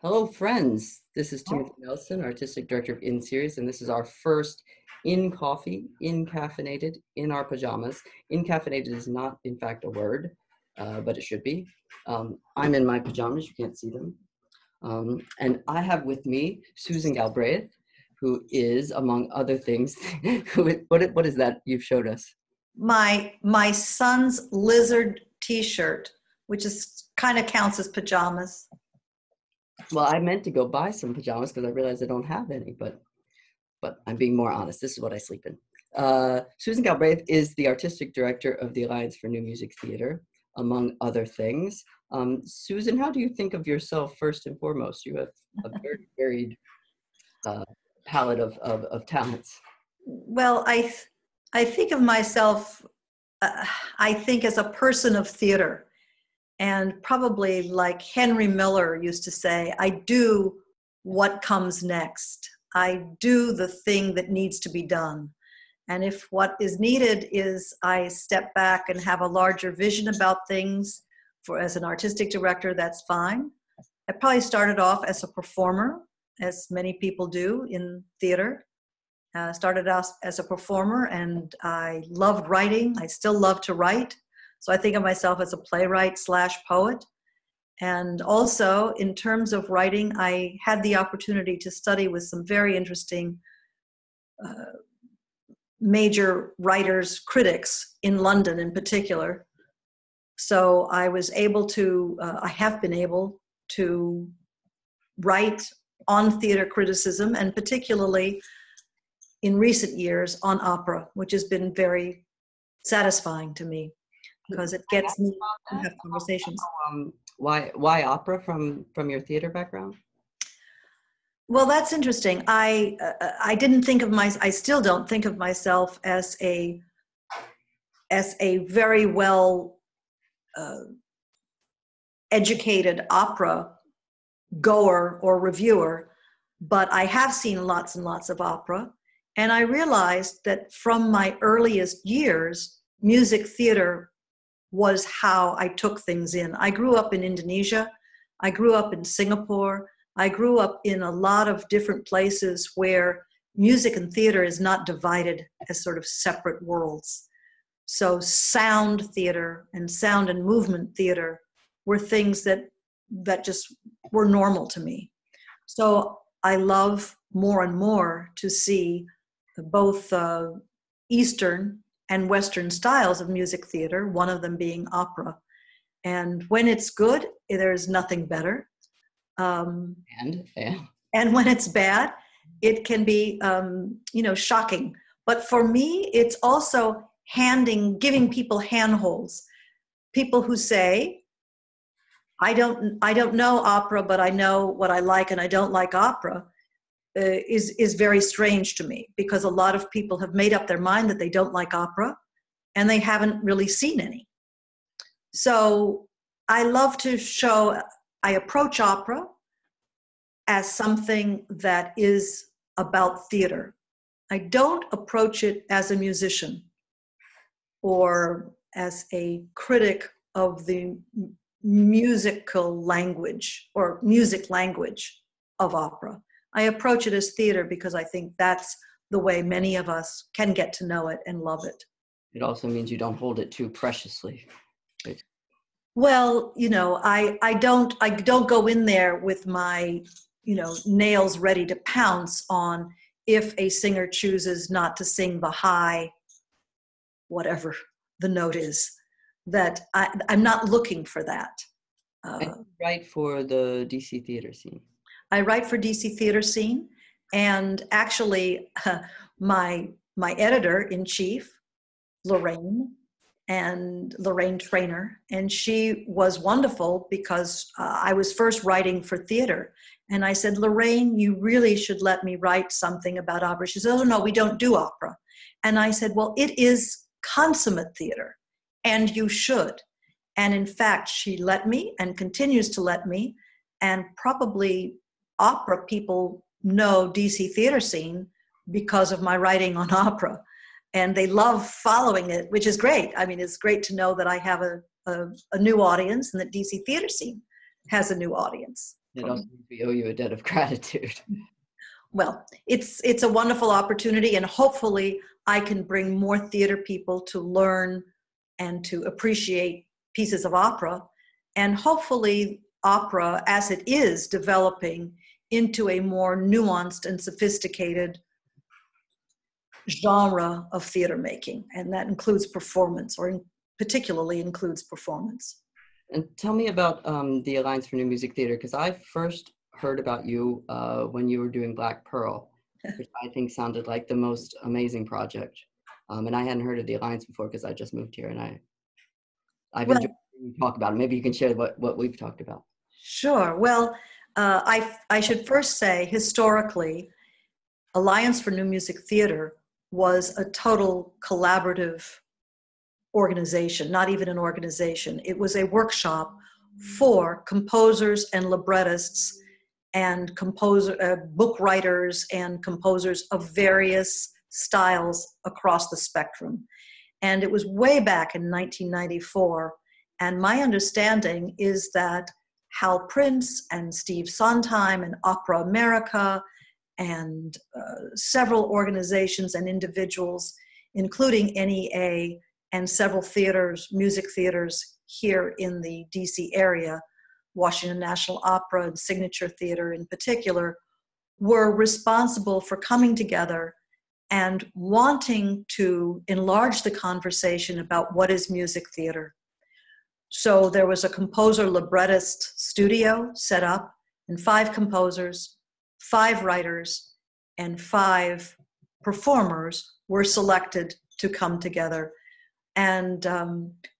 Hello, friends. This is Timothy Nelson, Artistic Director of In Series, and this is our first In Coffee, In Caffeinated, In Our Pajamas. In Caffeinated is not, in fact, a word, but it should be. I'm in my pajamas. You can't see them. And I have with me Susan Galbraith, who is, among other things, what is that you've showed us? My son's lizard T-shirt, which is kind of counts as pajamas. Well, I meant to go buy some pajamas because I realized I don't have any, but I'm being more honest. This is what I sleep in. Susan Galbraith is the artistic director of the Alliance for New Music Theater, among other things. Susan, how do you think of yourself first and foremost? You have a very varied palette of talents. Well, I think of myself, I think as a person of theater. And probably like Henry Miller used to say, I do what comes next. I do the thing that needs to be done. And if what is needed is I step back and have a larger vision about things as an artistic director, that's fine. I probably started off as a performer, as many people do in theater. Started out as a performer, and I loved writing. I still love to write. So I think of myself as a playwright / poet. And also, in terms of writing, I had the opportunity to study with some very interesting major writers, critics in London in particular. So I was able to, I have been able to write on theater criticism, and particularly in recent years on opera, which has been very satisfying to me, because it gets me to have conversations. Why opera from your theater background? Well, that's interesting. I didn't think of I still don't think of myself as a very well educated opera goer or reviewer, but I have seen lots and lots of opera, and I realized that from my earliest years, music theater was how I took things in. I grew up in Indonesia. I grew up in Singapore. I grew up in a lot of different places where music and theater is not divided as sort of separate worlds. So sound theater and sound and movement theater were things that just were normal to me. So I love more and more to see both Eastern and Western styles of music theater, one of them being opera. And when it's good, there's nothing better. And when it's bad, it can be, shocking. But for me, it's also giving people handholds. People who say, I don't know opera, but I know what I like and I don't like opera, is very strange to me, because a lot of people have made up their mind that they don't like opera and they haven't really seen any. So I love to I approach opera as something that is about theater. I don't approach it as a musician or as a critic of the musical language or music language of opera. I approach it as theater because I think that's the way many of us can get to know it and love it. It also means you don't hold it too preciously. Right? Well, I don't go in there with my, nails ready to pounce on if a singer chooses not to sing the high, whatever the note is. That I'm not looking for that. You write for the DC theater scene. I write for DC Theater Scene, and actually my editor-in-chief, Lorraine Trainer, and she was wonderful because I was first writing for theater. And I said, Lorraine, you really should let me write something about opera. She said, oh, no, we don't do opera. And I said, well, it is consummate theater, and you should. And in fact, she let me and continues to let me, and probably opera people know DC Theater Scene because of my writing on opera, and they love following it, which is great. I mean, it's great to know that I have a new audience and that DC Theater Scene has a new audience. It also means we owe you a debt of gratitude. Well, it's a wonderful opportunity, and hopefully I can bring more theater people to learn and to appreciate pieces of opera, and hopefully opera, as it is developing into a more nuanced and sophisticated genre of theater making, and that includes performance, or particularly includes performance. And tell me about the Alliance for New Music Theater, because I first heard about you when you were doing Black Pearl, which I think sounded like the most amazing project. And I hadn't heard of the Alliance before because I just moved here, and I've enjoyed hearing you talk about it. Maybe you can share what we've talked about. Sure. Well, I should first say, historically, Alliance for New Music Theater was a total collaborative organization, not even an organization. It was a workshop for composers and librettists and book writers and composers of various styles across the spectrum. And it was way back in 1994. And my understanding is that Hal Prince and Steve Sondheim and Opera America and several organizations and individuals, including NEA and several theaters, music theaters here in the DC area, Washington National Opera and Signature Theater in particular, were responsible for coming together and wanting to enlarge the conversation about what is music theater. So there was a composer librettist studio set up, and 5 composers, 5 writers, and 5 performers were selected to come together. And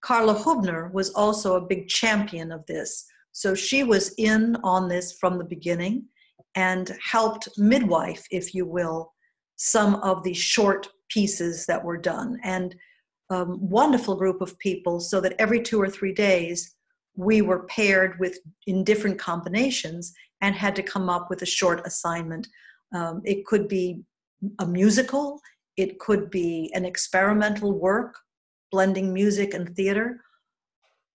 Carla Hubner was also a big champion of this. So she was in on this from the beginning and helped midwife, if you will, some of the short pieces that were done. And wonderful group of people, so that every 2 or 3 days we were paired in different combinations and had to come up with a short assignment. It could be a musical, it could be an experimental work, blending music and theater.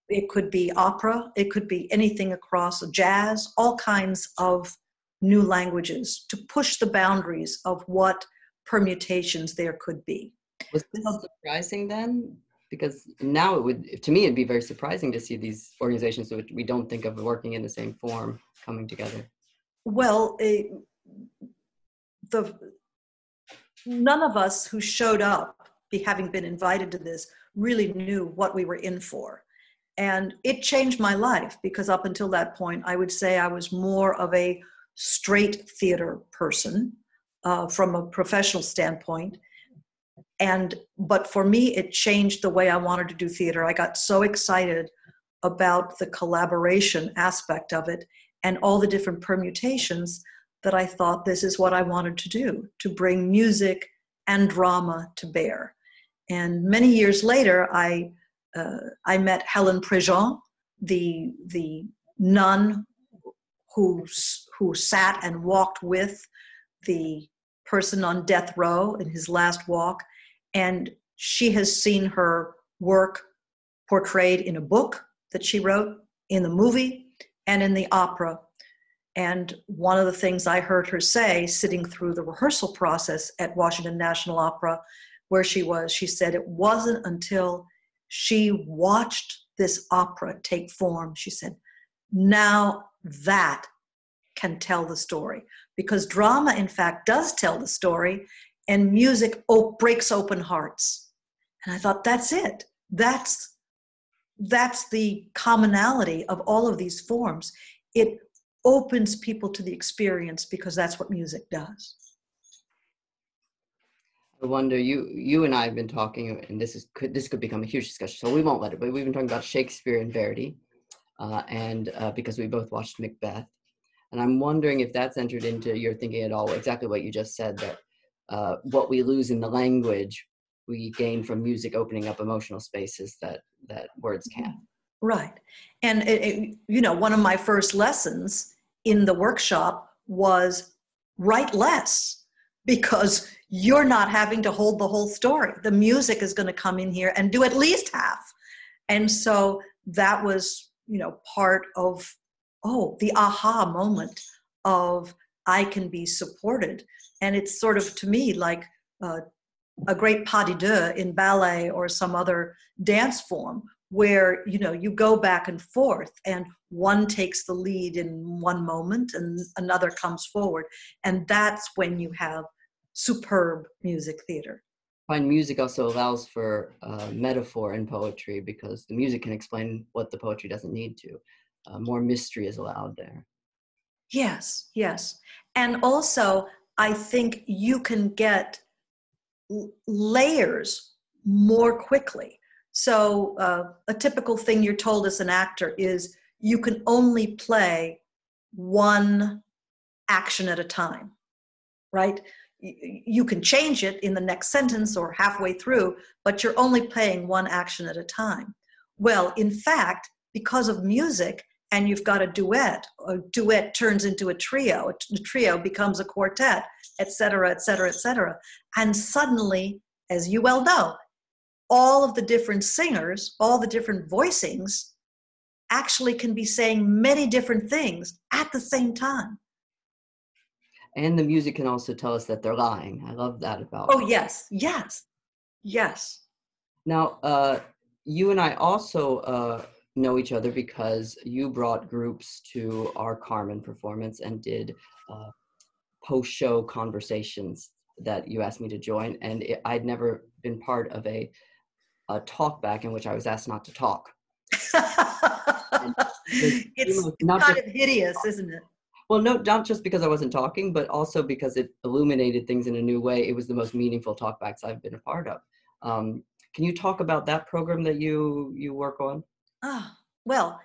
It could be opera, it could be anything across jazz, all kinds of new languages to push the boundaries of what permutations there could be. Was this surprising then? Because now to me, it'd be very surprising to see these organizations which we don't think of working in the same form coming together. Well, none of us who showed up, having been invited to this, really knew what we were in for. And it changed my life, because up until that point, I would say I was more of a straight theater person from a professional standpoint. But for me, it changed the way I wanted to do theater. I got so excited about the collaboration aspect of it and all the different permutations that I thought this is what I wanted to do, to bring music and drama to bear. And many years later, I met Helen Préjean, the nun who sat and walked with the person on death row in his last walk. And she has seen her work portrayed in a book that she wrote, in the movie, and in the opera. And one of the things I heard her say, sitting through the rehearsal process at Washington National Opera, where she said it wasn't until she watched this opera take form, she said, now that can tell the story. Because drama, in fact, does tell the story, and music breaks open hearts. And I thought, that's it. That's the commonality of all of these forms. It opens people to the experience, because that's what music does. I wonder, you and I have been talking, and this could become a huge discussion, so we won't let it, but we've been talking about Shakespeare and Verdi, and because we both watched Macbeth. And I'm wondering if that's entered into your thinking at all, exactly what you just said, that what we lose in the language, we gain from music opening up emotional spaces that words can't. Right. And, one of my first lessons in the workshop was write less, because you're not having to hold the whole story. The music is going to come in here and do at least half. And so that was, part of the aha moment of I can be supported. And it's sort of, to me, like a great pas de deux in ballet or some other dance form, where, you know, you go back and forth and one takes the lead in one moment and another comes forward. And that's when you have superb music theater. I find music also allows for metaphor in poetry, because the music can explain what the poetry doesn't need to. More mystery is allowed there. Yes, yes. And also, I think you can get layers more quickly. So a typical thing you're told as an actor is you can only play one action at a time, right? You can change it in the next sentence or halfway through, but you're only playing one action at a time. Well, in fact, because of music, and you've got a duet turns into a trio becomes a quartet, et cetera, et cetera, et cetera. And suddenly, as you well know, all of the different singers, all the different voicings actually can be saying many different things at the same time. And the music can also tell us that they're lying. I love that about Oh, yes, yes, yes. Now, you and I also know each other because you brought groups to our Carmen performance and did post-show conversations that you asked me to join. And I'd never been part of a talk back in which I was asked not to talk. It's kind of hideous, isn't it? Well, no, not just because I wasn't talking, but also because it illuminated things in a new way. It was the most meaningful talkbacks I've been a part of. Can you talk about that program that you work on? Well,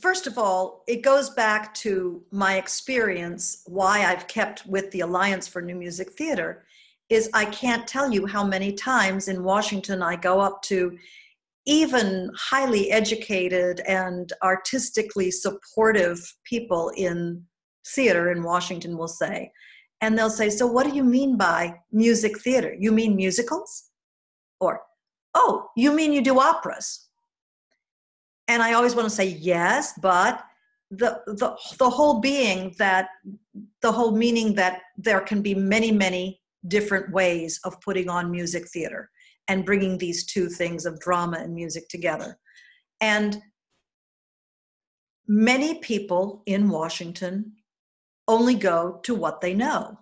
first of all, it goes back to my experience, why I've kept with the Alliance for New Music Theater, is I can't tell you how many times in Washington I go up to even highly educated and artistically supportive people in theater in Washington will say, and they'll say, so what do you mean by music theater? You mean musicals? Or, oh, you mean you do operas? And I always want to say yes, but the whole meaning that there can be many, many different ways of putting on music theater and bringing these two things of drama and music together. And many people in Washington only go to what they know.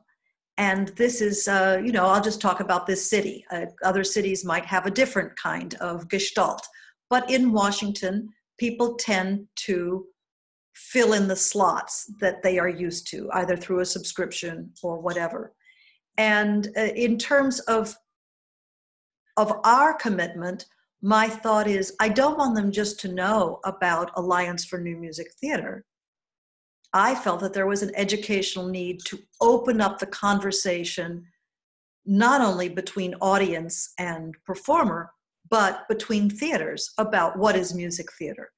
And this is, I'll just talk about this city. Other cities might have a different kind of gestalt. But in Washington, people tend to fill in the slots that they are used to, either through a subscription or whatever. And in terms of our commitment, my thought is I don't want them just to know about Alliance for New Music Theater. I felt that there was an educational need to open up the conversation, not only between audience and performer, but between theaters about what is music theater.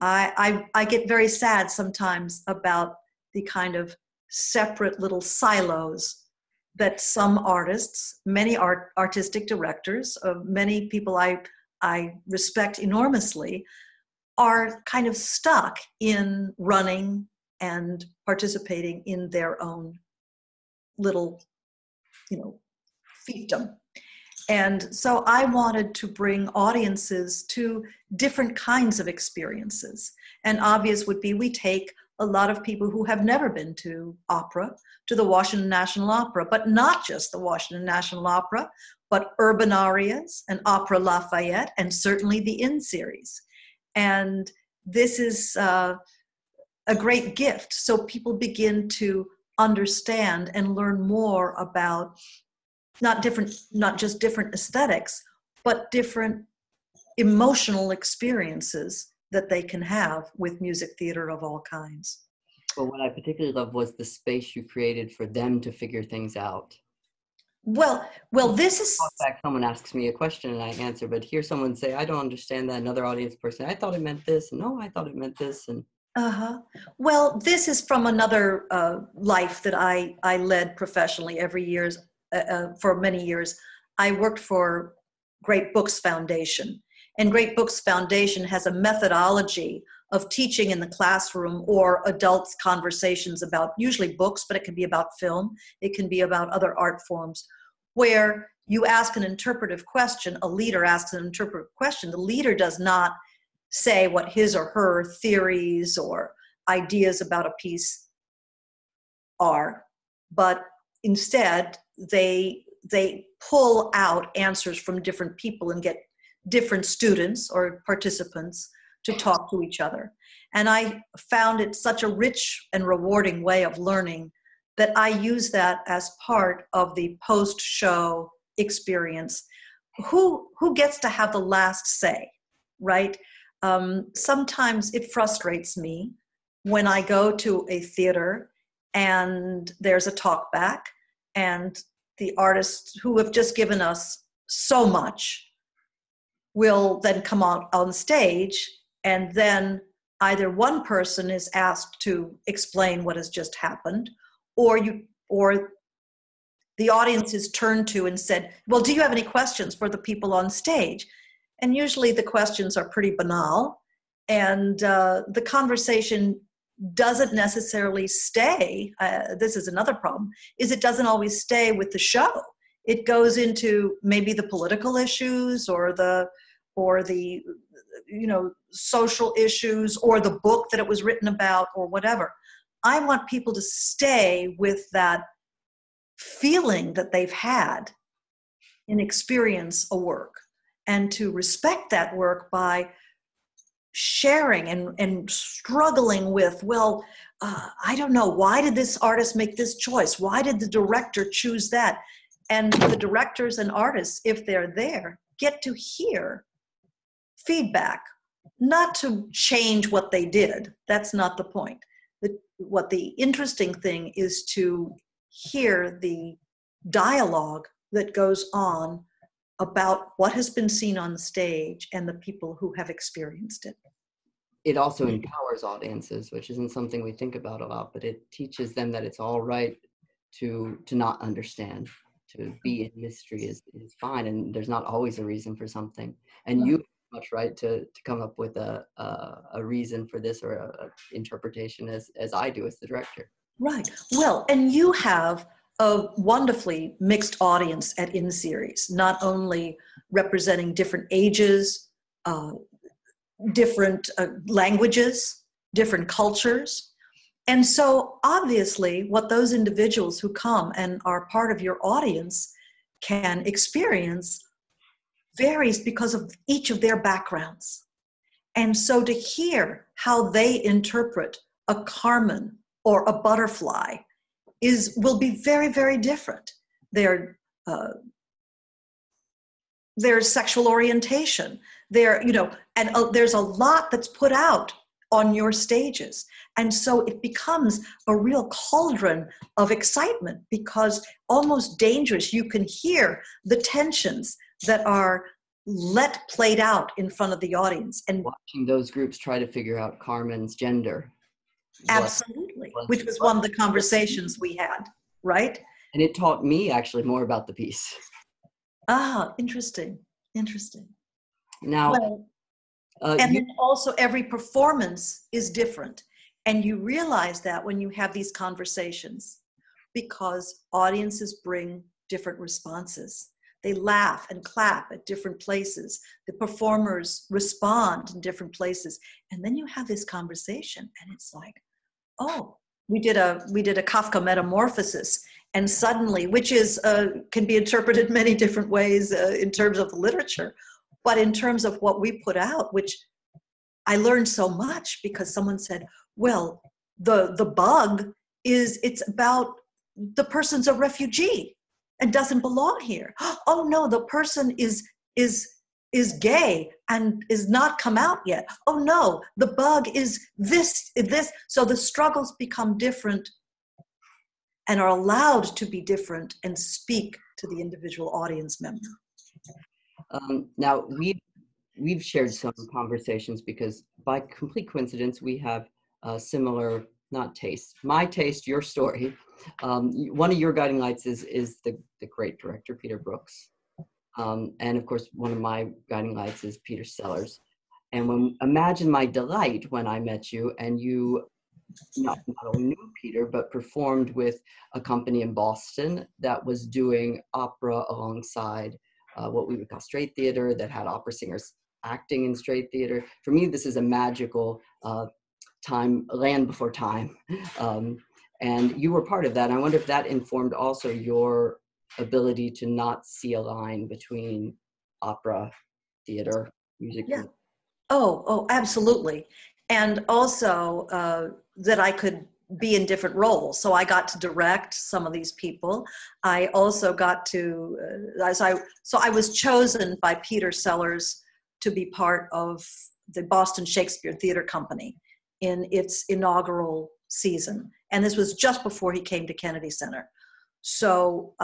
I get very sad sometimes about the kind of separate little silos that some artists, many artistic directors, many people I respect enormously, are kind of stuck in running and participating in their own little, fiefdom. And so I wanted to bring audiences to different kinds of experiences. And obvious would be we take a lot of people who have never been to opera, to the Washington National Opera, but not just the Washington National Opera, but urban arias and Opera Lafayette, and certainly the In series. And this is a great gift. So people begin to understand and learn more about not just different aesthetics, but different emotional experiences that they can have with music theater of all kinds. Well, what I particularly loved was the space you created for them to figure things out. Well, this is... Someone asks me a question and I answer, but hear someone say, I don't understand that. Another audience person, I thought it meant this. And no, I thought it meant this. And Well, this is from another life that I led professionally for many years. I worked for Great Books Foundation. And Great Books Foundation has a methodology of teaching in the classroom or adults' conversations about usually books, but it can be about film, it can be about other art forms, where you ask an interpretive question, a leader asks an interpretive question. The leader does not say what his or her theories or ideas about a piece are, but instead they pull out answers from different people and get different students or participants to talk to each other. And I found it such a rich and rewarding way of learning that I use that as part of the post-show experience. Who gets to have the last say, right? Sometimes it frustrates me when I go to a theater and there's a talk back and the artists who have just given us so much will then come out on stage, and then either one person is asked to explain what has just happened, or the audience is turned to and said, well, do you have any questions for the people on stage? And usually the questions are pretty banal, and the conversation doesn't necessarily stay. This is another problem, is it doesn't always stay with the show. It goes into maybe the political issues or the social issues or the book that it was written about or whatever. I want people to stay with that feeling that they've had and experience a work, and to respect that work by sharing and struggling with, well, I don't know, why did this artist make this choice? Why did the director choose that? And the directors and artists, if they're there, get to hear feedback, not to change what they did. That's not the point. What the interesting thing is to hear the dialogue that goes on about what has been seen on the stage and the people who have experienced it. It also empowers audiences, which isn't something we think about a lot, but it teaches them that it's all right to not understand. To be in mystery is fine, and there's not always a reason for something. And you much right to come up with a reason for this, or a interpretation as I do as the director. Right. Well, and you have a wonderfully mixed audience at In Series, not only representing different ages, different languages, different cultures. And so obviously what those individuals who come and are part of your audience can experience varies because of each of their backgrounds. And so to hear how they interpret a Carmen or a butterfly will be very, very different. Their sexual orientation, and there's a lot that's put out on your stages. And so it becomes a real cauldron of excitement, because almost dangerous, you can hear the tensions that are played out in front of the audience. And watching those groups try to figure out Carmen's gender. Absolutely, which was one of the conversations we had, right? And it taught me actually more about the piece. Ah, interesting. Now, well, and then also every performance is different. And you realize that when you have these conversations, because audiences bring different responses. They laugh and clap at different places. The performers respond in different places. And then you have this conversation and it's like, oh, we did a Kafka metamorphosis, and suddenly, which is can be interpreted many different ways in terms of the literature, but in terms of what we put out, which I learned so much because someone said, well, the bug it's about the person's a refugee and doesn't belong here. Oh no, the person is gay and is not come out yet. Oh no, the bug is this. So the struggles become different and are allowed to be different and speak to the individual audience member. Now we've shared some conversations because by complete coincidence we have similar, not taste. My taste, your story. One of your guiding lights is the great director Peter Brooks. And of course, one of my guiding lights is Peter Sellers. And imagine my delight when I met you, and you not only knew Peter, but performed with a company in Boston that was doing opera alongside what we would call straight theater, that had opera singers acting in straight theater. For me, this is a magical time, land before time. And you were part of that. I wonder if that informed also your ability to not see a line between opera, theater, music. Yeah. Oh, absolutely. And also that I could be in different roles. So I got to direct some of these people. I also got to, so I was chosen by Peter Sellers to be part of the Boston Shakespeare Theater Company in its inaugural season. And this was just before he came to Kennedy Center. So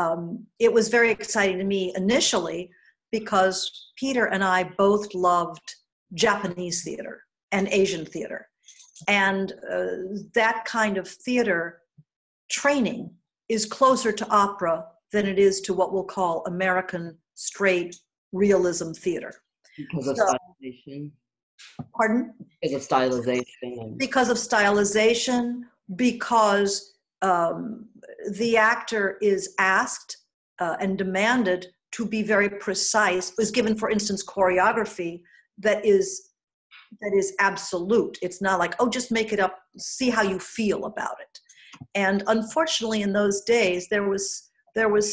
it was very exciting to me initially because Peter and I both loved Japanese theater and Asian theater. And that kind of theater training is closer to opera than it is to what we'll call American straight realism theater. Because of stylization? Pardon? Because of stylization. Because of stylization, because the actor is asked and demanded to be very precise, was given, for instance, choreography that is absolute. It's not like, oh, just make it up, see how you feel about it. And unfortunately, in those days, there was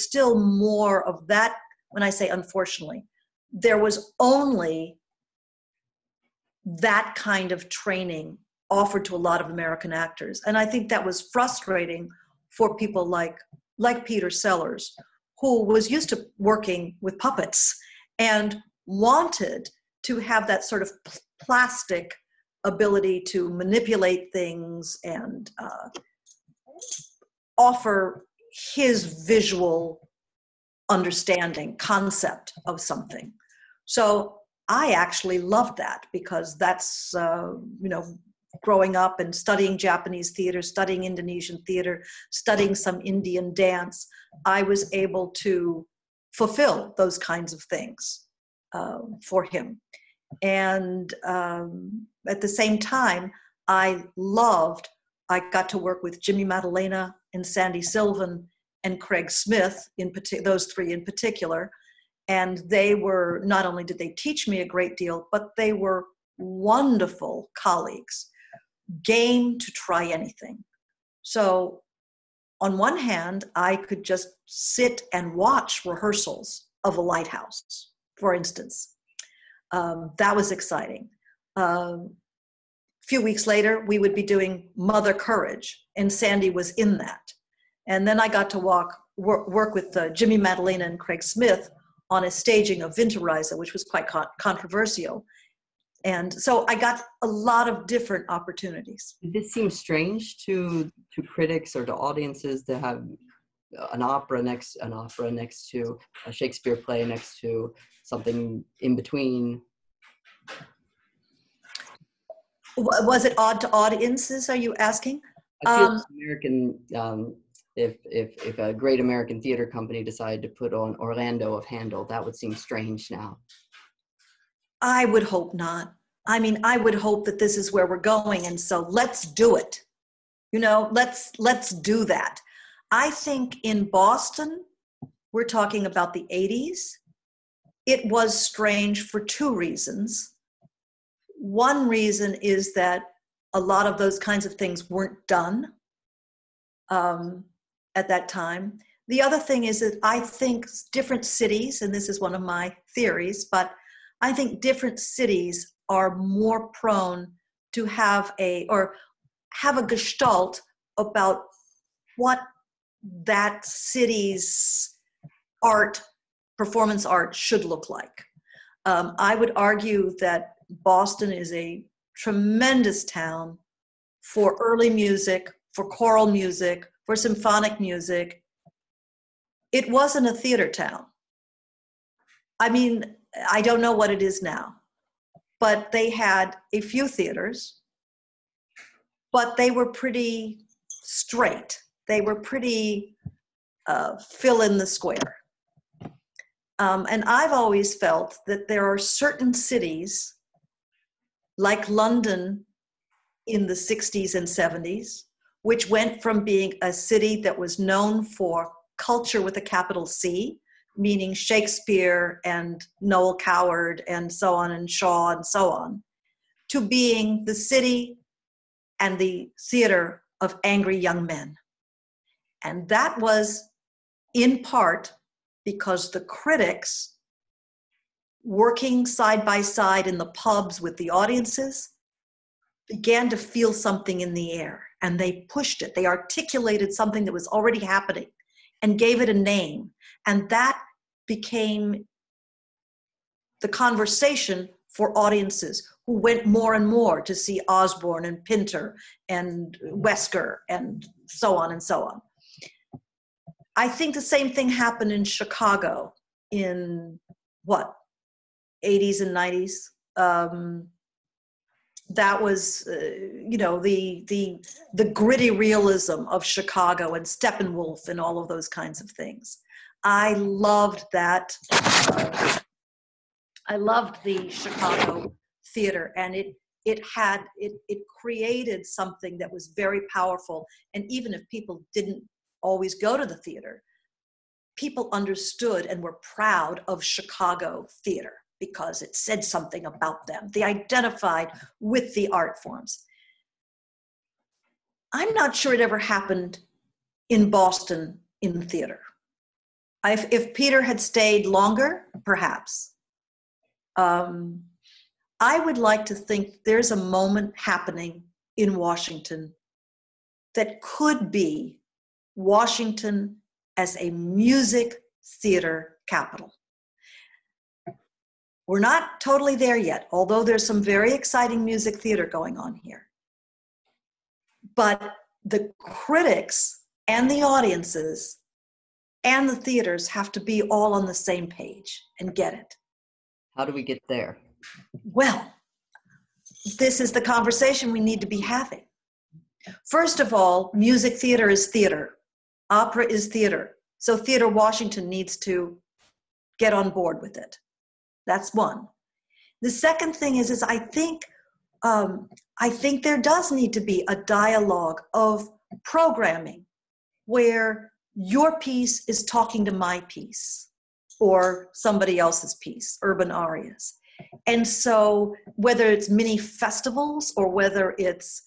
still more of that. When I say unfortunately, there was only that kind of training offered to a lot of American actors. And I think that was frustrating for people like Peter Sellers, who was used to working with puppets and wanted to have that sort of plastic ability to manipulate things and offer his visual understanding, concept of something. So I actually loved that because that's, growing up and studying Japanese theater, studying Indonesian theater, studying some Indian dance, I was able to fulfill those kinds of things for him. And at the same time, I got to work with Jimmy Maddalena and Sandy Sylvan and Craig Smith, those three in particular. And they were, not only did they teach me a great deal, but they were wonderful colleagues, game to try anything. So on one hand, I could just sit and watch rehearsals of a lighthouse, for instance. That was exciting. A few weeks later, we would be doing Mother Courage, and Sandy was in that. And then I got to work with Jimmy Maddalena and Craig Smith on a staging of Winterreise, which was quite controversial. And so I got a lot of different opportunities. Did this seem strange to critics or to audiences to have an opera next to a Shakespeare play next to something in between? Was it odd to audiences, are you asking? I feel American, if a great American theater company decided to put on Orlando of Handel, that would seem strange now. I would hope not. I mean, I would hope that this is where we're going, and so let's do it. Let's do that. I think in Boston, we're talking about the 80s. It was strange for two reasons. One reason is that a lot of those kinds of things weren't done at that time. The other thing is that I think different cities, and this is one of my theories, but I think different cities are more prone to have a gestalt about what that city's performance art should look like. I would argue that Boston is a tremendous town for early music, for choral music, for symphonic music. It wasn't a theater town. I mean, I don't know what it is now, but they had a few theaters, but they were pretty straight. They were pretty fill in the square. And I've always felt that there are certain cities, like London in the 60s and 70s, which went from being a city that was known for culture with a capital C, meaning Shakespeare and Noel Coward and so on, and Shaw and so on, to being the city and the theater of angry young men. And that was in part because the critics, working side by side in the pubs with the audiences, began to feel something in the air, and they pushed it. They articulated something that was already happening and gave it a name. And that became the conversation for audiences who went more and more to see Osborne and Pinter and Wesker and so on and so on. I think the same thing happened in Chicago in, 80s and 90s. That was, the gritty realism of Chicago and Steppenwolf and all of those kinds of things. I loved that. I loved the Chicago theater, and it created something that was very powerful. And even if people didn't always go to the theater, people understood and were proud of Chicago theater because it said something about them. They identified with the art forms. I'm not sure it ever happened in Boston in theater. If Peter had stayed longer, perhaps. I would like to think there's a moment happening in Washington that could be Washington as a music theater capital. We're not totally there yet, although there's some very exciting music theater going on here. But the critics and the audiences and the theaters have to be all on the same page and get it. How do we get there? Well, this is the conversation we need to be having. First of all, music theater is theater. Opera is theater. So Theater Washington needs to get on board with it. That's one. The second thing is I think there does need to be a dialogue of programming where your piece is talking to my piece or somebody else's piece, urban arias. And so whether it's mini festivals or whether it's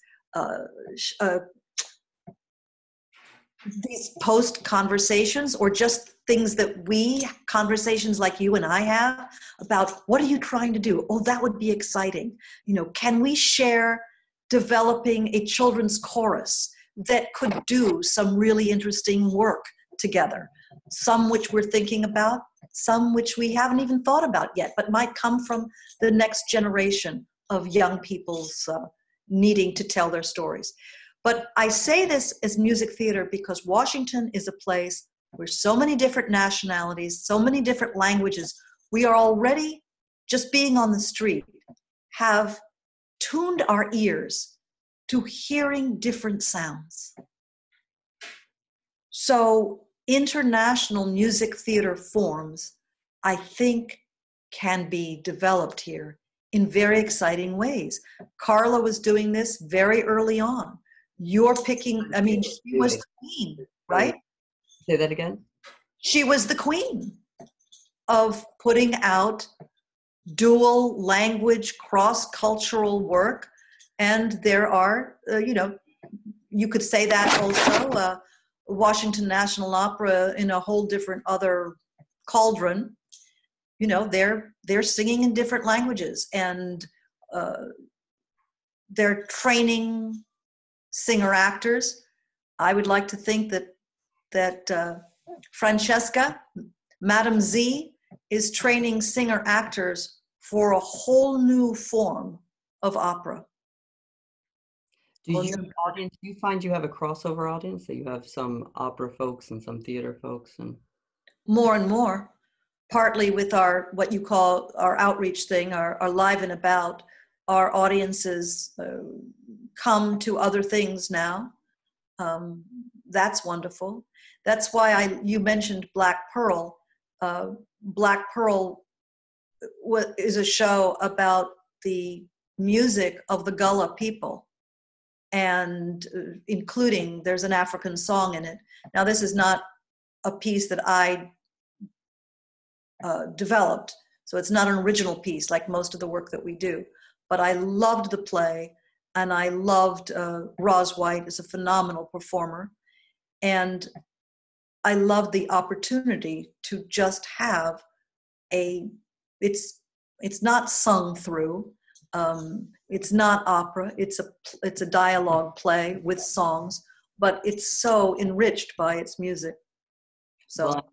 these post conversations or just things that conversations like you and I have about what are you trying to do? Oh, that would be exciting. Can we share developing a children's chorus that could do some really interesting work together? Some which we're thinking about, some which we haven't even thought about yet, but might come from the next generation of young people's needing to tell their stories. But I say this as music theater because Washington is a place where so many different nationalities, so many different languages, we are already, just being on the street, have tuned our ears to hearing different sounds. So international music theater forms, I think, can be developed here in very exciting ways. Carla was doing this very early on. You're picking, she was the queen, right? Say that again? She was the queen of putting out dual language, cross-cultural work. And there are, you could say that also, Washington National Opera in a whole different other cauldron, they're singing in different languages and they're training singer-actors. I would like to think that Francesca, Madame Z, is training singer-actors for a whole new form of opera. Do you find you have a crossover audience, that you have some opera folks and some theater folks? And more and more, partly with our, what you call our outreach thing, our live and about, our audiences come to other things now. That's wonderful. That's why you mentioned Black Pearl. Black Pearl is a show about the music of the Gullah people, and including, there's an African song in it. Now, this is not a piece that I developed, so it's not an original piece like most of the work that we do, but I loved the play, and I loved Roz White is a phenomenal performer, and I loved the opportunity to just have it's not sung through, it's not opera, it's a dialogue play with songs, but it's so enriched by its music. So well,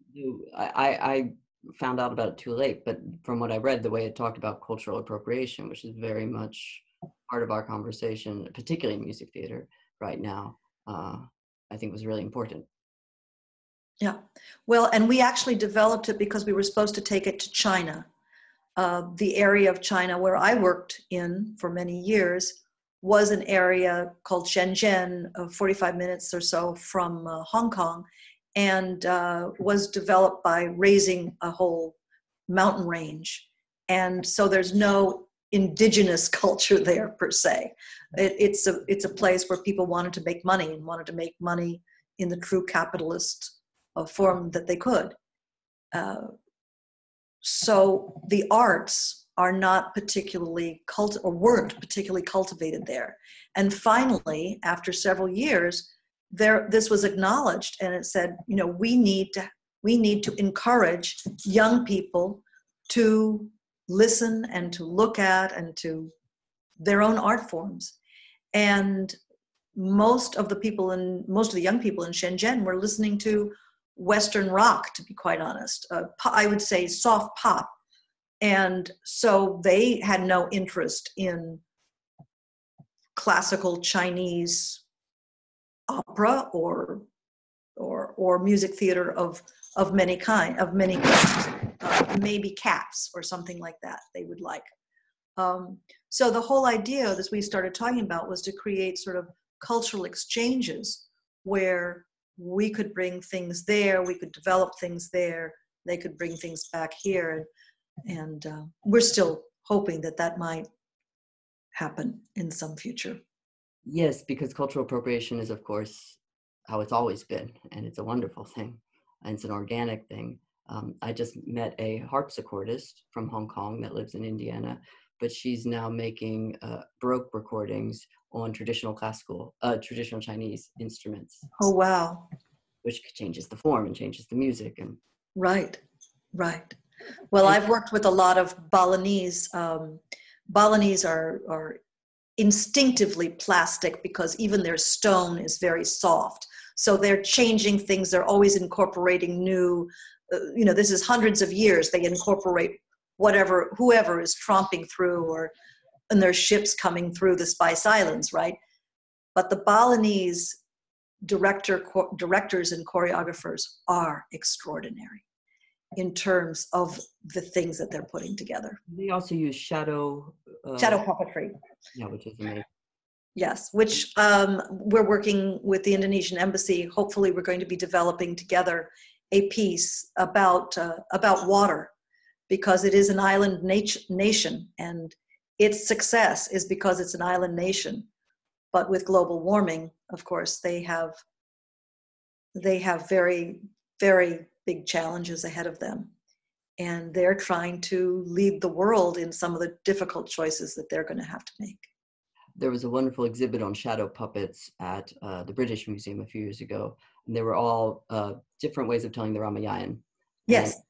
I found out about it too late, but from what I read, the way it talked about cultural appropriation, which is very much part of our conversation, particularly in music theater right now, I think was really important. Yeah, well, and we actually developed it because we were supposed to take it to China. The area of China where I worked in for many years was an area called Shenzhen, 45 minutes or so from Hong Kong, and was developed by raising a whole mountain range. And so there's no indigenous culture there per se. It's a place where people wanted to make money, and wanted to make money in the true capitalist form that they could. So the arts are not particularly weren't particularly cultivated there. And finally, after several years, this was acknowledged, and it said, we need to encourage young people to listen and to look at and to their own art forms. And most of the young people in Shenzhen were listening to Western rock, to be quite honest. I would say soft pop. And so they had no interest in classical Chinese opera or music theater of many kinds, maybe Cats or something like that they would like. So the whole idea that we started talking about was to create sort of cultural exchanges where we could bring things there, we could develop things there, they could bring things back here, and we're still hoping that might happen in some future. Yes, because cultural appropriation is, of course, how it's always been, and it's a wonderful thing, and it's an organic thing. I just met a harpsichordist from Hong Kong that lives in Indiana, but she's now making Brook recordings on traditional Chinese instruments. Oh, wow. Which changes the form and changes the music. And Right. Well, I've worked with a lot of Balinese. Balinese are instinctively plastic because even their stone is very soft. So they're changing things. They're always incorporating new, this is hundreds of years. They incorporate whoever is tromping through and their ships coming through the Spice Islands, right? But the Balinese directors and choreographers are extraordinary in terms of the things that they're putting together. They also use shadow puppetry. Yeah, which is amazing. Yes, which we're working with the Indonesian embassy. Hopefully we're going to be developing together a piece about water, because it is an island nation, and its success is because it's an island nation. But with global warming, of course, they have very, very big challenges ahead of them. And they're trying to lead the world in some of the difficult choices that they're going to have to make. There was a wonderful exhibit on shadow puppets at the British Museum a few years ago, and they were all different ways of telling the Ramayana. Yes.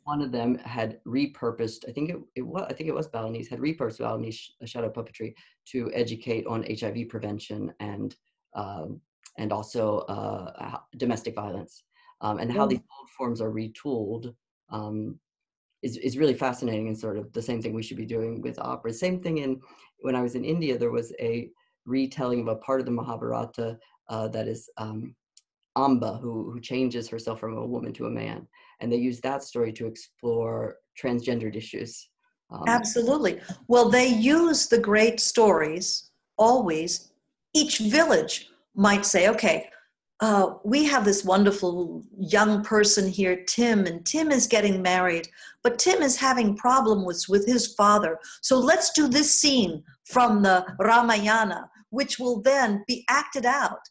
One of them had repurposed, I think it was Balinese, had repurposed Balinese shadow puppetry to educate on HIV prevention and also domestic violence, and how these old forms are retooled is really fascinating, and sort of the same thing we should be doing with opera. Same thing when I was in India, there was a retelling of a part of the Mahabharata that is Amba, who changes herself from a woman to a man. And they use that story to explore transgendered issues. Absolutely. Well, they use the great stories always. Each village might say, okay, we have this wonderful young person here, Tim, and Tim is getting married, but Tim is having problems with his father. So let's do this scene from the Ramayana, which will then be acted out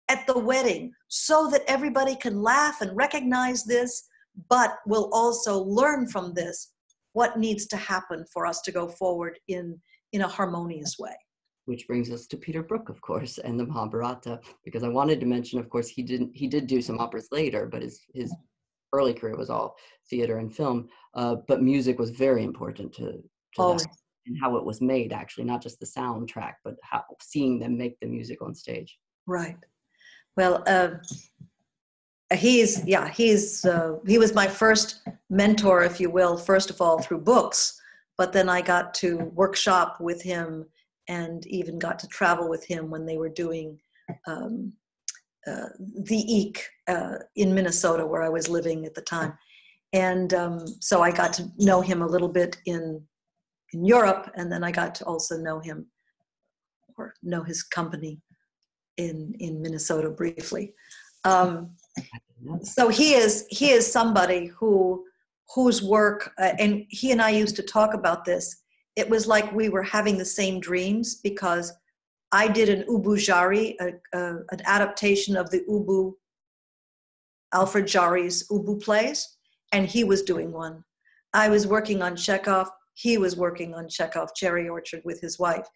at the wedding so that everybody can laugh and recognize this, but will also learn from this what needs to happen for us to go forward in a harmonious way. Which brings us to Peter Brook, of course, and the Mahabharata, because I wanted to mention, of course, he did do some operas later, but his early career was all theater and film. But music was very important to that, and how it was made, actually, not just the soundtrack, but how seeing them make the music on stage. Right. Well, he was my first mentor, if you will, first of all through books, but then I got to workshop with him and even got to travel with him when they were doing the Eek in Minnesota, where I was living at the time. And so I got to know him a little bit in Europe, and then I got to also know him, or know his company in Minnesota briefly. So he is somebody whose work, and he and I used to talk about this. It was like we were having the same dreams, because I did an Ubu Jari, an adaptation of the Ubu, Alfred Jarry's Ubu plays, and he was doing one. I was working on Chekhov. He was working on Chekhov, Cherry Orchard, with his wife.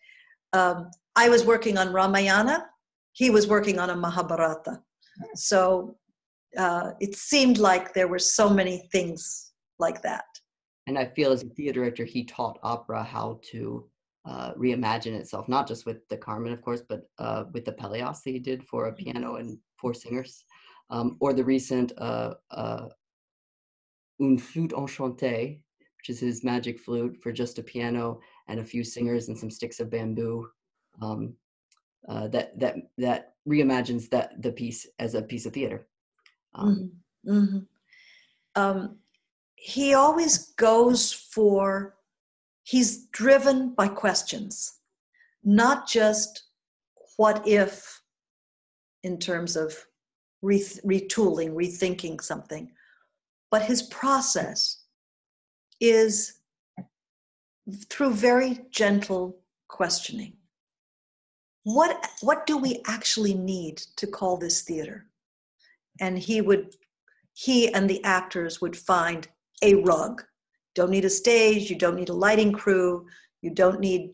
I was working on Ramayana. He was working on a Mahabharata. So it seemed like there were so many things like that. And I feel as a theater director, he taught opera how to reimagine itself, not just with the Carmen, of course, but with the Pelléas that he did for a piano and 4 singers, or the recent Une flûte enchantée, which is his magic flute for just a piano and a few singers and some sticks of bamboo. That reimagines the piece as a piece of theater. He always goes for, he's driven by questions, not just what if in terms of retooling, rethinking something, but his process is through very gentle questioning. What do we actually need to call this theater? And he and the actors would find a rug. Don't need a stage, you don't need a lighting crew, you don't need,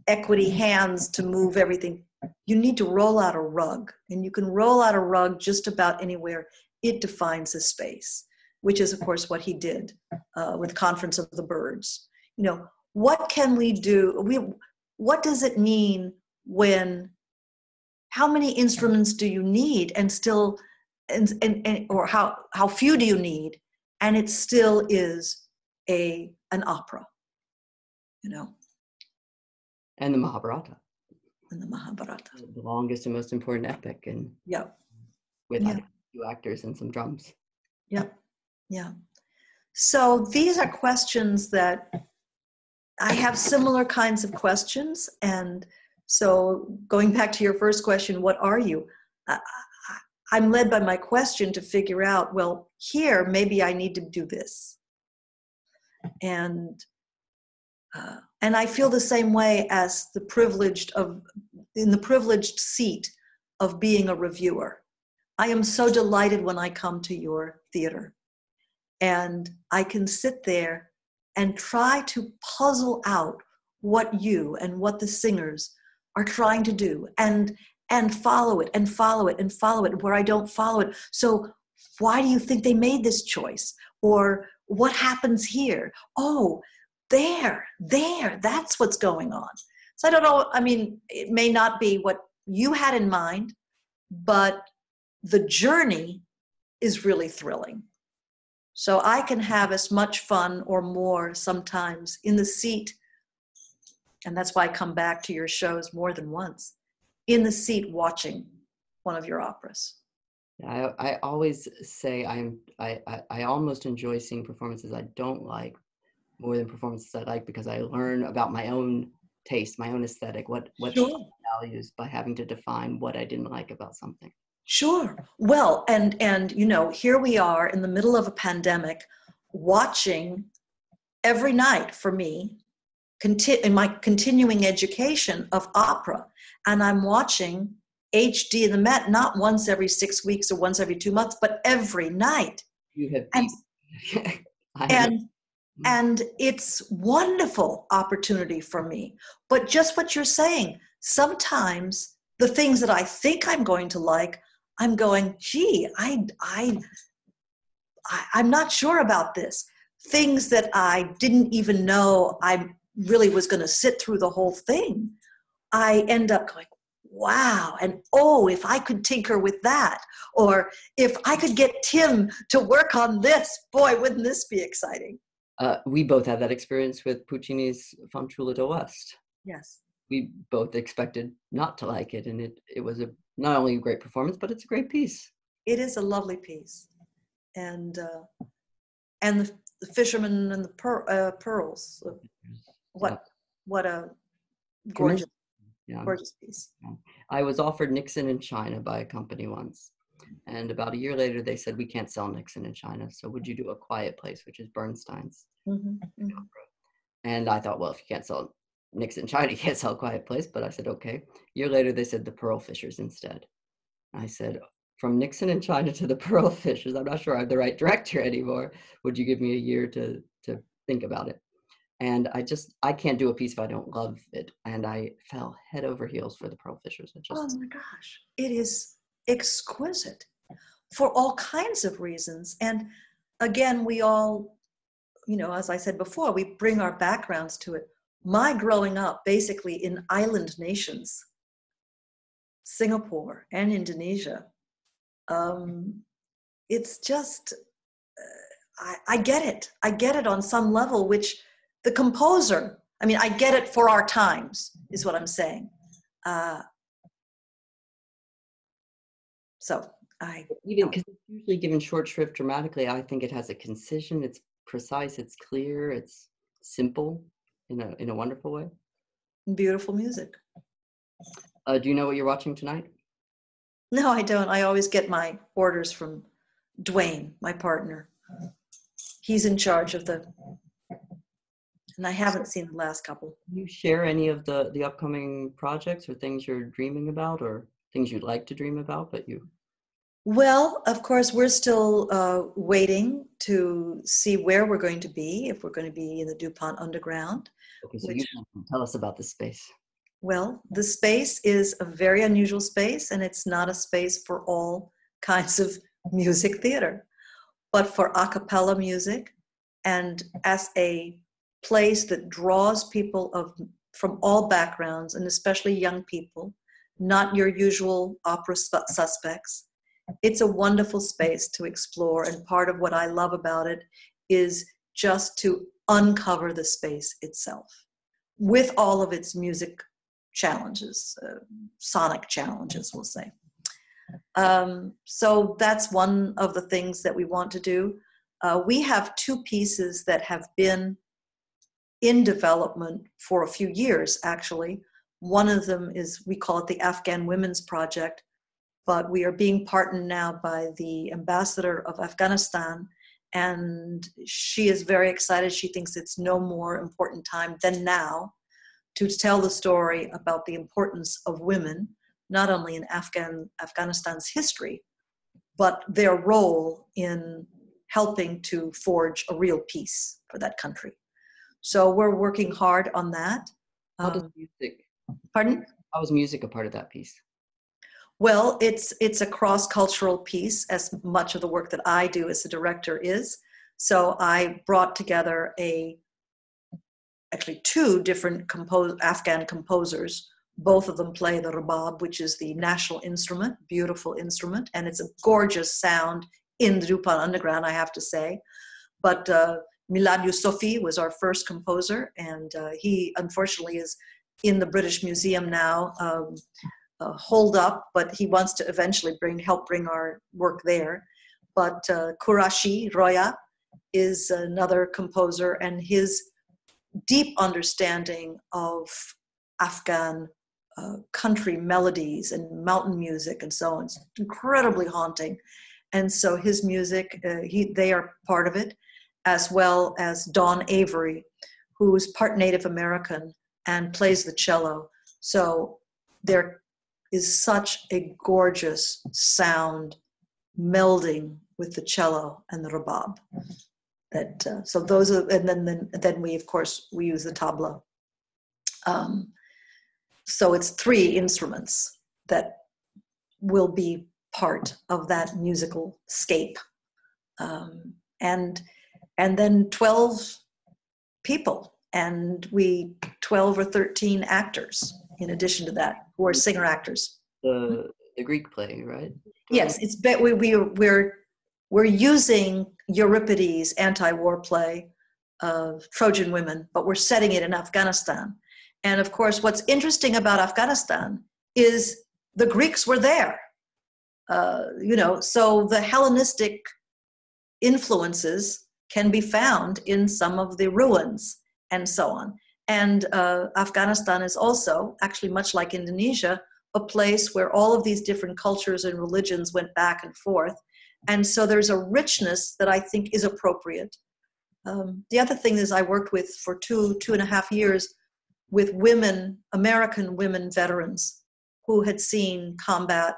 equity hands to move everything. You need to roll out a rug, and you can roll out a rug just about anywhere. It defines a space, which is, of course, what he did with Conference of the Birds. What can we do? What does it mean how many instruments do you need and still, or how few do you need, and it still is an opera, And the Mahabharata. And the Mahabharata. The longest and most important epic, and with a few actors and some drums. Yeah. So these are questions that I have similar kinds of questions. And so going back to your first question, what are you? I'm led by my question to figure out, well, here, maybe I need to do this. And I feel the same way as in the privileged seat of being a reviewer. I am so delighted when I come to your theater, and I can sit there and try to puzzle out what you and what the singers are trying to do, and follow it and follow it and follow it where I don't follow it. So why do you think they made this choice? Or what happens here? Oh, there, that's what's going on. So I don't know, it may not be what you had in mind, but the journey is really thrilling. So I can have as much fun or more sometimes in the seat, and that's why I come back to your shows more than once, in the seat watching one of your operas. I always say I almost enjoy seeing performances I don't like more than performances I like, because I learn about my own taste, my own aesthetic, what Sure. values by having to define what I didn't like about something. Sure. Well, and you know, here we are in the middle of a pandemic, watching every night for me, in my continuing education of opera, and I'm watching HD in the Met not once every 6 weeks or once every 2 months, but every night. You have And I have and and it's wonderful opportunity for me. But just what you're saying, sometimes the things that I think I'm going to like, I'm going, gee, I'm not sure about this. Things that I didn't even know I really was going to sit through the whole thing, I end up going, wow, and oh, if I could tinker with that, or if I could get Tim to work on this, boy, wouldn't this be exciting? we both had that experience with Puccini's Fanciulla d'Oest. Yes. We both expected not to like it, and it was not only a great performance, but it's a great piece. It is a lovely piece. And the fisherman and the pearls. What a gorgeous, gorgeous piece. Yeah. I was offered Nixon in China by a company once. And about a year later, they said, we can't sell Nixon in China. So would you do A Quiet Place, which is Bernstein's opera? And I thought, well, if you can't sell Nixon in China, you can't sell A Quiet Place. But I said, okay. A year later, they said The Pearl Fishers instead. I said, from Nixon in China to The Pearl Fishers, I'm not sure I'm the right director anymore. Would you give me a year to think about it? And I can't do a piece if I don't love it. And I fell head over heels for The Pearl Fishers. Oh my gosh, it is exquisite for all kinds of reasons. And again, we all, you know, as I said before, we bring our backgrounds to it. My growing up basically in island nations, Singapore and Indonesia, it's just, I get it. I get it on some level, which the composer, I mean, I get it for our times, is what I'm saying. Even because it's usually given short shrift dramatically, I think it has a concision, it's precise, it's clear, it's simple in a wonderful way. Beautiful music. Do you know what you're watching tonight? No, I don't. I always get my orders from Dwayne, my partner. He's in charge of and I haven't seen the last couple. Do you share any of the upcoming projects or things you're dreaming about or things you'd like to dream about, but you? Well, of course, we're still waiting to see where we're going to be, if we're going to be in the DuPont Underground. Okay, so you can tell us about the space. Well, the space is a very unusual space, and it's not a space for all kinds of music theater, but for a cappella music, and as a place that draws people from all backgrounds, and especially young people, not your usual opera suspects. It's a wonderful space to explore, and part of what I love about it is just to uncover the space itself with all of its music challenges, sonic challenges, we'll say. So that's one of the things that we want to do. We have two pieces that have been in development for a few years, actually. One of them is, we call it the Afghan Women's Project, but we are being partnered now by the ambassador of Afghanistan, and she is very excited. She thinks it's no more important time than now to tell the story about the importance of women, not only in Afghanistan's history, but their role in helping to forge a real peace for that country. So we're working hard on that. How does music? Pardon? How is music a part of that piece? Well, it's a cross-cultural piece, as much of the work that I do as a director is. So I brought together actually two different Afghan composers. Both of them play the rabab, which is the national instrument, beautiful instrument, and it's a gorgeous sound in the DuPont Underground, I have to say. But Milad Yusufi was our first composer, and he unfortunately is in the British Museum now, holed up, but he wants to eventually help bring our work there. But Qurashi Roya is another composer, and his deep understanding of Afghan country melodies and mountain music and so on. It's incredibly haunting. And so his music, they are part of it, as well as Dawn Avery, who's part Native American and plays the cello. So there is such a gorgeous sound melding with the cello and the rabab. That so those are, and then we of course we use the tabla. So it's 3 instruments that will be part of that musical scape, and then 12 people, and 12 or 13 actors in addition to that, who are singer actors. The Greek play, right? Yes, it's we're using Euripides' anti-war play of Trojan Women, but we're setting it in Afghanistan. And of course, what's interesting about Afghanistan is the Greeks were there. So the Hellenistic influences can be found in some of the ruins and so on. And Afghanistan is also, actually much like Indonesia, a place where all of these different cultures and religions went back and forth. And so there's a richness that I think is appropriate. The other thing is I worked with for 2.5 years with American women veterans who had seen combat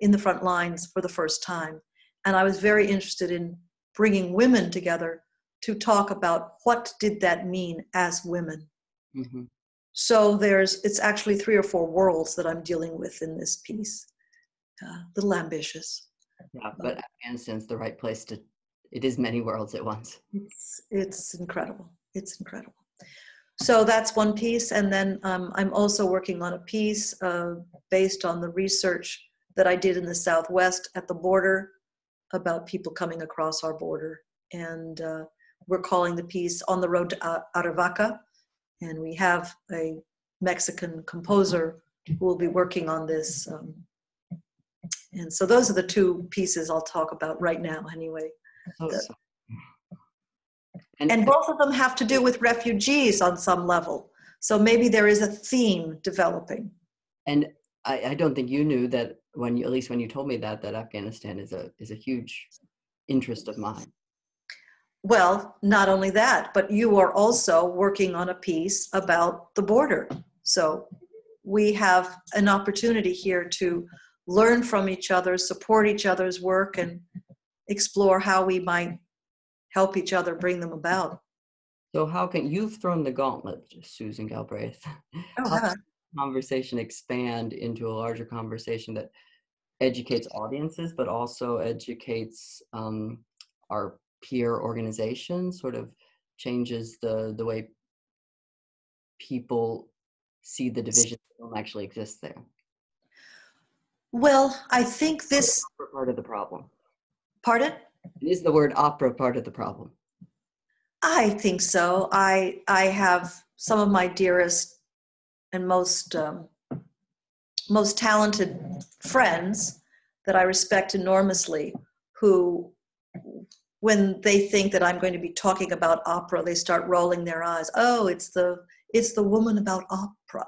in the front lines for the first time. And I was very interested in bringing women together to talk about what did that mean as women. Mm-hmm. So it's actually 3 or 4 worlds that I'm dealing with in this piece. A little ambitious. Yeah, but Afghanistan's the right place it is many worlds at once. It's incredible. It's incredible. So that's one piece. And then I'm also working on a piece based on the research that I did in the Southwest at the border about people coming across our border. And we're calling the piece On the Road to Aravaca. And we have a Mexican composer who will be working on this. And so those are the 2 pieces I'll talk about right now anyway. And both of them have to do with refugees on some level. So maybe there is a theme developing. And I don't think you knew that when you told me that Afghanistan is a huge interest of mine. Well, not only that, but you are also working on a piece about the border. So we have an opportunity here to learn from each other, support each other's work, and explore how we might help each other bring them about. So you've thrown the gauntlet, Susan Galbraith. How can conversation expand into a larger conversation that educates audiences, but also educates our peer organizations, sort of changes the way people see the divisions that don't actually exist there? Well, I think this... part of the problem. Pardon? Is the word opera part of the problem? I think so. I have some of my dearest and most talented friends that I respect enormously, who, when they think that I'm going to be talking about opera, they start rolling their eyes. Oh, it's the woman about opera.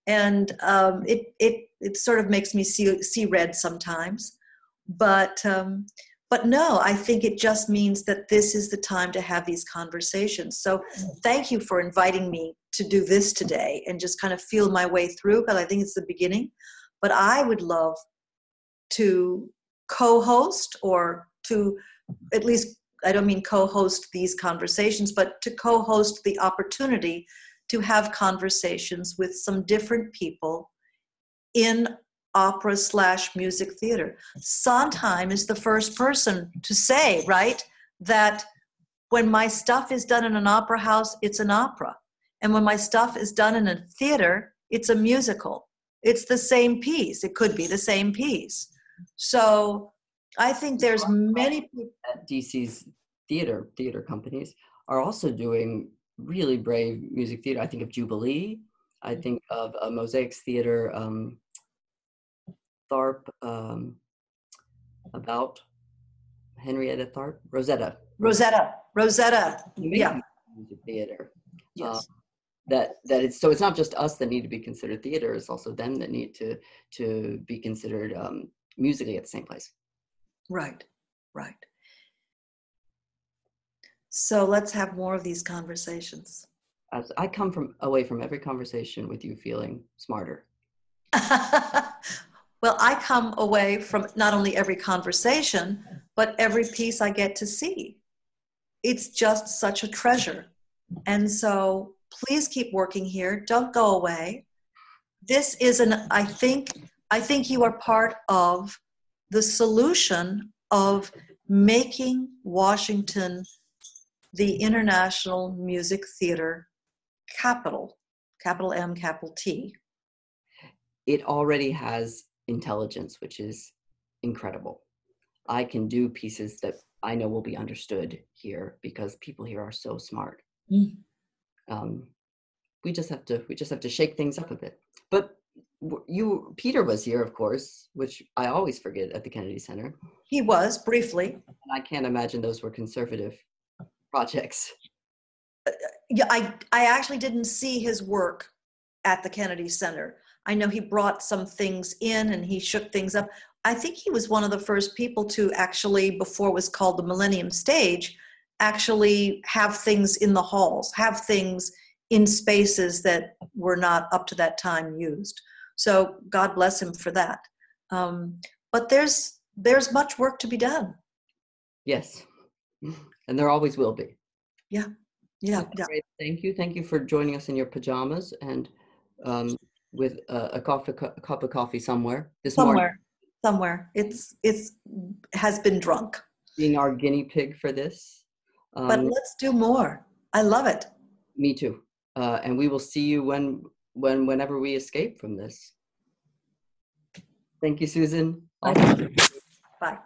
And it sort of makes me see red sometimes. But no, I think it just means that this is the time to have these conversations. So thank you for inviting me to do this today and just kind of feel my way through, because I think it's the beginning. But I would love to co-host, or to at least, I don't mean co-host these conversations, but to co-host the opportunity to have conversations with some different people in opera/music theater. Sondheim is the first person to say, right, that when my stuff is done in an opera house, it's an opera. And when my stuff is done in a theater, it's a musical. It's the same piece. It could be the same piece. So I think there's many people at DC's theater companies are also doing really brave music theater. I think of Jubilee. I think of Mosaic's Theater, Tharp, about Henrietta Tharp, Rosetta. Rosetta. Yeah. Music theater. Yes. that it's, so it's not just us that need to be considered theater, it's also them that need to be considered musically at the same place. Right, right. So let's have more of these conversations. As I come away from every conversation with you feeling smarter. Well, I come away from not only every conversation, but every piece I get to see. It's just such a treasure. And so please keep working here. Don't go away. This is I think you are part of the solution of making Washington the international music theater capital, capital M, capital T. It already has intelligence, which is incredible. I can do pieces that I know will be understood here because people here are so smart. Mm. We just have to shake things up a bit. But Peter was here, of course, which I always forget at the Kennedy Center. He was, briefly. And I can't imagine those were conservative projects. Yeah, I actually didn't see his work at the Kennedy Center. I know he brought some things in and he shook things up. I think he was one of the first people to actually, before it was called the Millennium Stage, actually have things in the halls, have things in spaces that were not up to that time used. So God bless him for that. But there's much work to be done. Yes, and there always will be. Yeah, yeah, yeah. Great. Thank you for joining us in your pajamas and with a cup of coffee somewhere this morning. Somewhere. It's has been drunk. Being our guinea pig for this. But let's do more. I love it. Me too. And we will see you whenever we escape from this. Thank you, Susan. Bye.